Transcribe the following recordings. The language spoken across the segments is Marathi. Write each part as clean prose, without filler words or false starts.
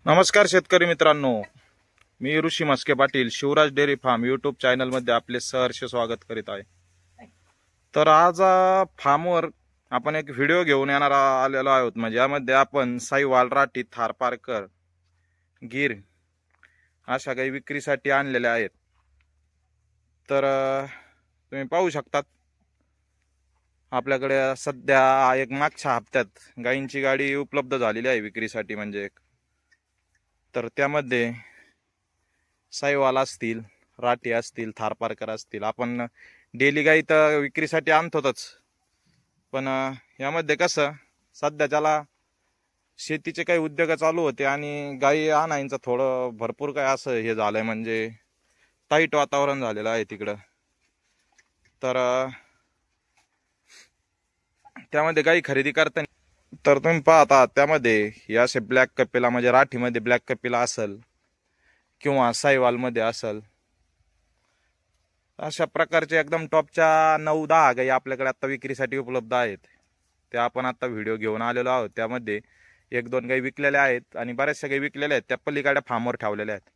नमस्कार शेतकरी मित्रांनो, मी Rishi Maske Patil Shivraj dairy farm YouTube channel मध्ये आपले सहर्ष स्वागत करीत आहे। तर आज फार्मवर आपण एक व्हिडिओ घेऊन आलेलो आहोत। म्हणजे यामध्ये आपण साईवाल, राठी, थारपारकर, गिर अशा काही विक्रीसाठी आणलेल्या आहेत। तर तुम्ही पाहू शकतात आपल्याकडे सध्या एक मागच्या हप्त्यात गायींची गाडी उपलब्ध झालेली आहे विक्रीसाठी। म्हणजे तर त्यामध्ये साईवाल असतील, राठी असतील, थारपारकर असतील। आपण डेली गाई तर विक्रीसाठी आणतोच, पण यामध्ये कसं सध्याच्याला शेतीचे काही उद्योग चालू होते आणि गाई आणायचं थोडं भरपूर काय असं हे झालंय, म्हणजे टाईट वातावरण झालेलं आहे तिकडं। तर त्यामध्ये गाई खरेदी करताना तर तुम्ही पाहता त्यामध्ये हे असे ब्लॅक कपिला, म्हणजे राठीमध्ये ब्लॅक कपिला असेल किंवा साईवाल मध्ये असेल, अशा प्रकारचे एकदम टॉपच्या 9-10 गाई आपल्याकडे आता विक्रीसाठी उपलब्ध आहेत। त्या आपण आता व्हिडिओ घेऊन आलेलो आहोत। त्यामध्ये 1-2 गाई विकलेल्या आहेत आणि बऱ्याचशा गाई विकलेल्या आहेत, त्या पलीकडे फार्मवर ठेवलेल्या आहेत।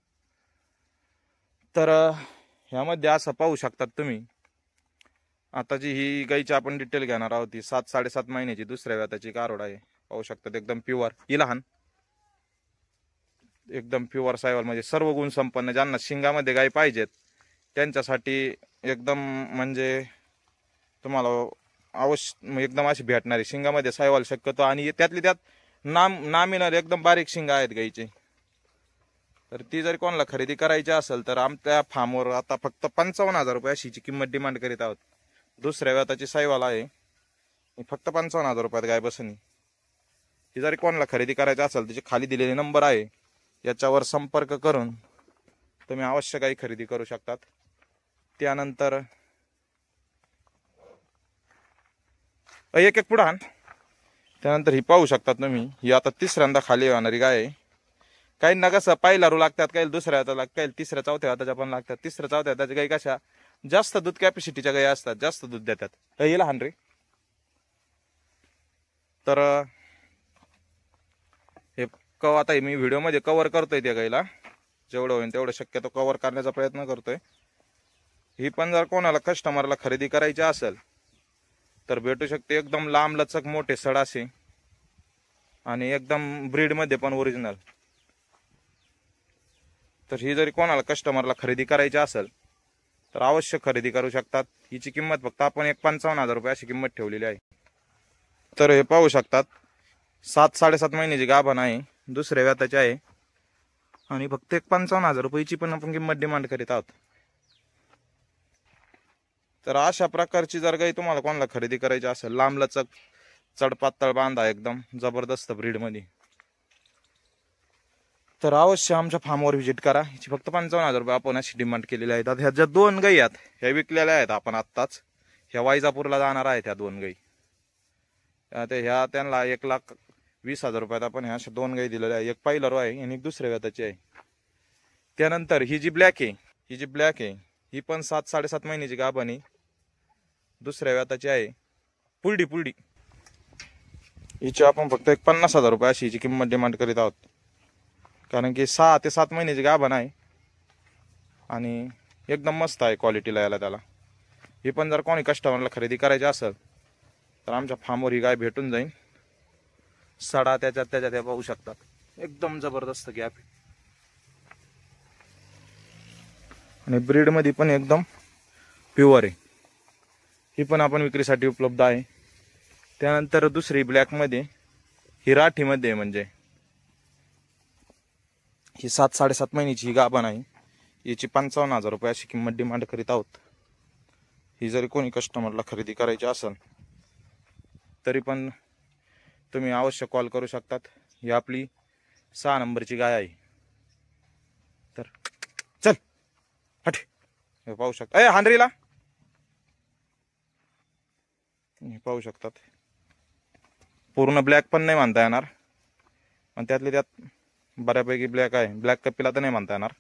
तर ह्यामध्ये असं पाहू शकतात तुम्ही, आता जी ही गाईची आपण डिटेल घेणार आहोत ती 7-7.5 महिन्याची दुसऱ्या व्याताची कारोड आहे। पाहू शकतात एकदम प्युअर, ही लहान एकदम प्युअर साईवाल, म्हणजे सर्व गुण संपन्न। ज्यांना शिंगामध्ये गाय पाहिजेत त्यांच्यासाठी एकदम म्हणजे तुम्हाला एकदम अशी भेटणारी शिंगामध्ये साईवाल शक्यतो, आणि त्यातली त्यात नामिनल एकदम बारीक शिंगा आहेत गाईचे। तर ती जर कोणाला खरेदी करायची असेल तर आमच्या फार्मवर आता फक्त 55,000 रुपये अशीची किंमत डिमांड करीत आहोत। दुसऱ्या व्याताची साईवाल आहे, फक्त 55,000 रुपयात गाय बसणी। ही जर कोणाला खरेदी करायची असेल त्याचे खाली दिलेले नंबर आहे, याच्यावर संपर्क करून तुम्ही अवश्य काही खरेदी करू शकतात। त्यानंतर एक पुढे आण। त्यानंतर ही पाहू शकतात तुम्ही, ही आता तिसऱ्यांदा खाली येणारी गाय आहे। काही ना कसं पहिला रू लागतात, काही दुसऱ्या हाताला लागतात, काही तिसऱ्या चौथ्या हाताच्या पण लागतात। तिसऱ्या चौथ्या हाताच्या गाई कशा जास्त दूध कॅपॅसिटीच्या गाई असतात, जास्त दूध देतात। ही लहान रे। तर हे आता मी व्हिडिओ मध्ये कव्हर करतोय त्या गाईला, जेवढं होईल तेवढं शक्यतो कव्हर करण्याचा प्रयत्न करतोय। ही पण जर कोणाला कस्टमरला खरेदी करायची असेल तर भेटू शकते। एकदम लांब लचक मोठे सडासे आणि एकदम ब्रीड मध्ये पण ओरिजिनल। तर ही जरी कोणाला कस्टमरला खरेदी करायची असेल तर अवश्य खरेदी करू शकतात। हिची किंमत फक्त आपण 55,000 रुपये अशी किंमत ठेवलेली आहे। तर हे पाहू शकतात 7-7.5 महिन्याची गाभण आहे, दुसऱ्या व्याताची आहे आणि फक्त 55,000 रुपयाची पण आपण किंमत डिमांड करीत आहोत। तर अशा प्रकारची जर गाई तुम्हाला कोणाला खरेदी करायची असेल, लांब लचक चढपातळ बांधा एकदम जबरदस्त ब्रीड मध्ये, तर अवश्य आमच्या फार्मवर व्हिजिट करा। हिची फक्त 55,000 रुपये आपण अशी डिमांड केलेली आहे। ह्या ज्या 2 गाई आहेत ह्या विकलेल्या आहेत आपण आत्ताच, ह्या वायजापूरला जाणार आहेत ह्या 2 गाई। ह्या त्यांना 1,20,000 रुपयात आपण ह्या 2 गाई दिलेल्या आहे। एक पहिला रो आहे आणि एक दुसऱ्या व्याताची आहे। त्यानंतर ही जी ब्लॅक आहे ही पण 7-7.5 महिन्याची गाभण आहे, दुसऱ्या व्याताची आहे, पुलडी। हिची आपण फक्त 50,000 रुपये अशी हिची किंमत डिमांड करीत आहोत, कारण की 6 ते 7 महिन्याची गाभण आहे आणि एकदम मस्त आहे क्वालिटीला याला त्याला। ही पण जर कोणी कस्टमरला खरेदी करायची असेल तर आमच्या फार्मवर ही गाय भेटून जाईल। सडा त्याच्यात पाहू शकतात, एकदम जबरदस्त गॅप आहे आणि ब्रीड मध्ये पण एकदम प्युअर आहे। ही पण आपण विक्रीसाठी उपलब्ध आहे। त्यानंतर दुसरी ब्लॅक मध्ये, ही राठी मध्ये, म्हणजे ही 7-7.5 महिन्याची ही गाभण आहे। याची 55,000 रुपये अशी किंमत डिमांड करीत आहोत। ही जरी कोणी कस्टमरला खरेदी करायची असेल तरी पण तुम्ही अवश्य कॉल करू शकतात। ही आपली 6 नंबरची गाय आहे। तर चल हट, हे पाहू शकता हांडरीला, हे पाहू शकतात पूर्ण ब्लॅक पण नाही म्हणता येणार, पण त्यातले त्यात बऱ्यापैकी ब्लॅक आहे। ब्लॅक कपिला तर नाही म्हणता येणार,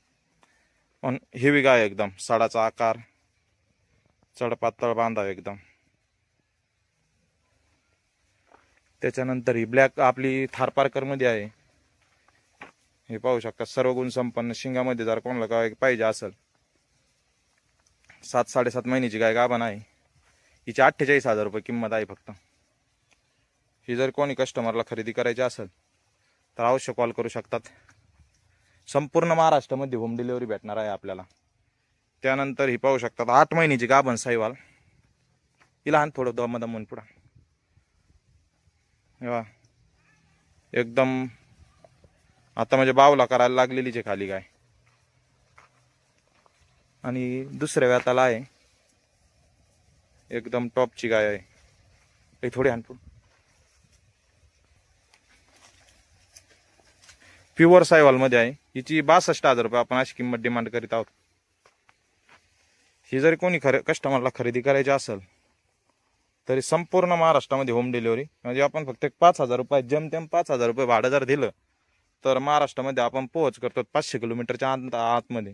पण हेवी गाय एकदम, साडाचा आकार, चढपातळ बांधा एकदम। त्याच्यानंतर ही ब्लॅक आपली थारपारकर मध्ये आहे, हे पाहू शकता, सर्व गुण संपन्न. शिंगामध्ये जर कोणाला काय पाहिजे असेल, 7-7.5 महिन्याची गाय गाभण आहे. हिची 48,000 रुपये किंमत आहे फक्त. ही जर कोणी कस्टमरला खरेदी करायची असेल तर अवश्य कॉल करू शकतात. संपूर्ण महाराष्ट्रामध्ये होम डिलिव्हरी भेटणार आहे आपल्याला. त्यानंतर ही पाहू शकतात 8 महिन्याची गाभण साहिवाल. ही लहान थोडं दमदमून पुढं एकदम आता म्हणजे बावला करायला लागलेलीच आहे खाली गाय. आणि दुसऱ्या व्याताला आहे, एकदम टॉपची गाय आहे. हे थोडी हानपूर प्युअर सायवाल मध्ये आहे. हिची 62,000 रुपये आपण अशी किंमत डिमांड करीत आहोत. ही जरी कोणी कस्टमरला खरेदी करायची असेल तरी संपूर्ण महाराष्ट्रामध्ये होम डिलिव्हरी, म्हणजे आपण फक्त 5,000 रुपये जेमतेम 5,000 रुपये भाडं जर दिलं तर महाराष्ट्रामध्ये आपण पोहोच करतो 500 किलोमीटरच्या आतमध्ये.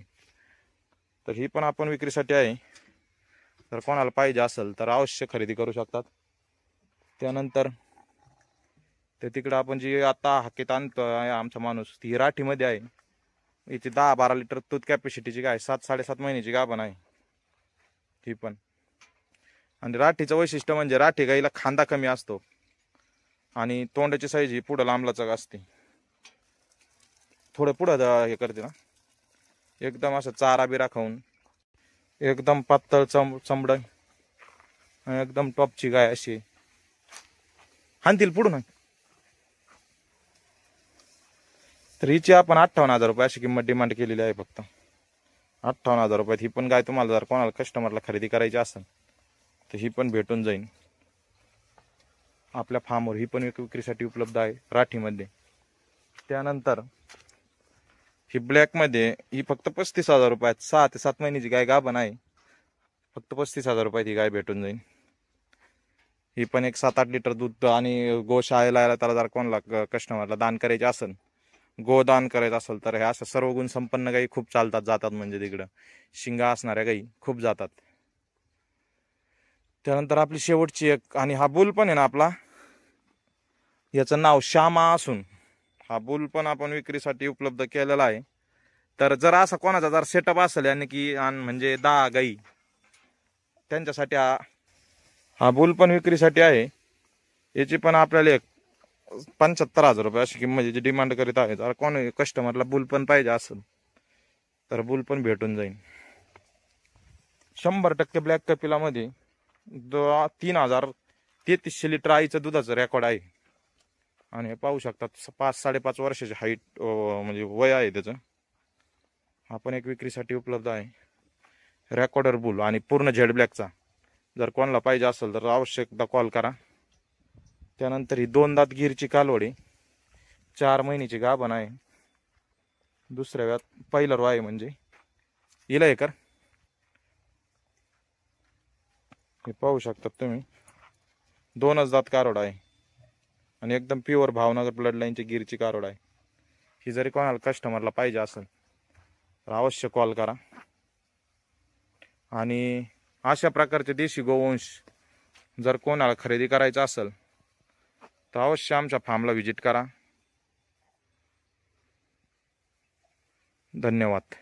तर ही पण आपण विक्रीसाठी आहे. तर कोणाला पाहिजे असेल तर अवश्य खरेदी करू शकतात. त्यानंतर ते तिकडं आपण जी आता हाकेत आणतो आमचा माणूस, ती राठीमध्ये आहे. इथे 10-12 लिटर दूध कॅपॅसिटीची गाय, 7-7.5 महिन्याची गाभण आहे ही पण. आणि राठीचं वैशिष्ट्य म्हणजे राठी गाईला खांदा कमी असतो आणि तोंडाची साईज ही पुढं लांबलचक असते. थोडं पुढं हे करते ना, एकदम असं चारा बिरा खाऊन एकदम पातळ चमड, एकदम टॉपची गाय अशी. हाणतील पुढून. तर हिची आपण 58,000 रुपये अशी किंमत डिमांड केलेली आहे फक्त. 58,000 रुपयात ही पण गाय तुम्हाला जर कोणाला कस्टमरला खरेदी करायची असेल तर ही पण भेटून जाईल आपल्या फार्मवर. ही पण विक्रीसाठी उपलब्ध आहे राठीमध्ये. त्यानंतर ही ब्लॅक मध्ये, ही फक्त 35,000 रुपयात 6 ते 7 महिन्याची गाय गाभण आहे. फक्त 35,000 रुपयात ही गाय भेटून जाईल. ही पण एक 7-8 लिटर दूध आणि गोशाळेला त्याला जर कोणाला कस्टमरला दान करायचे असेल, गोदान करायचं असेल तर हे असं सर्व गुण संपन्न गाई खूप चालतात जातात. म्हणजे तिकडं शिंगा असणाऱ्या गाई खूप जातात. त्यानंतर आपली शेवटची एक, आणि हा बुल पण आहे ना आपला, याचं नाव श्यामा असून हा बुल पण आपण विक्रीसाठी उपलब्ध केलेला आहे. तर जर असा कोणाचा जर सेटअप असेल याने की म्हणजे 10 गाई, त्यांच्यासाठी हा बुल पण विक्रीसाठी आहे. याची पण आपल्याला 75,000 रुपये अशी किंमत डिमांड करीत आहे. जर कोणी कस्टमरला बुल पण पाहिजे असेल तर बुल पण भेटून जाईल. 100% ब्लॅक कपिलामध्ये 3,3300 लिटर आईचं दुधाचं रेकॉर्ड आहे. आणि हे पाहू शकतात 5-5.5 वर्षाची हाईट म्हणजे वय आहे त्याचं. हा पण एक विक्रीसाठी उपलब्ध आहे रेकॉर्डर बुल आणि पूर्ण झेड ब्लॅकचा. जर कोणाला पाहिजे असेल तर अवश्य एकदा कॉल करा. त्यानंतर ही 2 दात गिरची कालवडी, 4 महिन्याची गाभण आहे. दुसऱ्या व्यात पहिलं रो आहे, म्हणजे हिला हे कर. हे पाहू शकतात तुम्ही 2च दात कारोड आहे आणि एकदम प्युअर भावनगर ब्लड लाईनची गिरची कारोड आहे. ही जरी कोणाला कस्टमरला पाहिजे असेल तर अवश्य कॉल करा. आणि अशा प्रकारचे देशी गोवंश जर कोणाला खरेदी करायचं असेल तर अवश्य आमच्या फार्मला व्हिजिट करा. धन्यवाद.